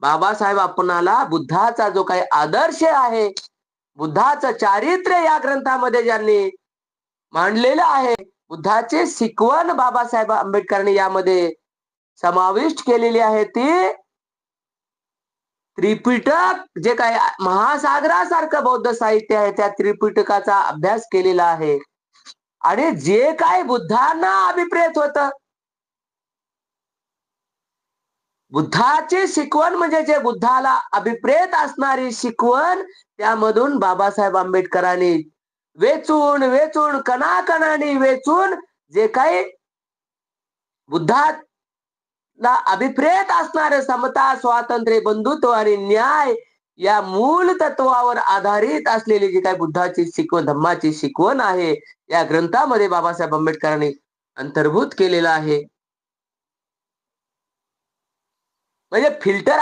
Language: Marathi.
बाबासाहेब आपणाला बुद्धाचा जो काही आदर्श आहे, बुद्धाचं चारित्र्य या ग्रंथामध्ये ज्यांनी मांडलेलं आहे, बुद्धाची शिकवण बाबासाहेब आंबेडकरांनी यामध्ये समाविष्ट केलेली आहे, ती त्रिपिटक जे काही महासागरासारखं बौद्ध साहित्य आहे, त्या त्रिपिटकाचा अभ्यास केलेला आहे. आणि जे काही बुद्धांना अभिप्रेत होतं, बुद्धाची शिकवण म्हणजे जे बुद्धाला अभिप्रेत असणारी शिकवण, त्यामधून बाबासाहेब आंबेडकरांनी वेचून वेचून कणाकणाने वेचून जे काही बुद्धाला अभिप्रेत असणारे समता, स्वातंत्र्य, बंधुत्व आणि न्याय या मूल तत्वावर आधारित असलेली जी काही बुद्धाची शिकवण, धम्माची शिकवण आहे, या ग्रंथामध्ये बाबासाहेब आंबेडकरांनी अंतर्भूत केलेलं आहे. म्हणजे फिल्टर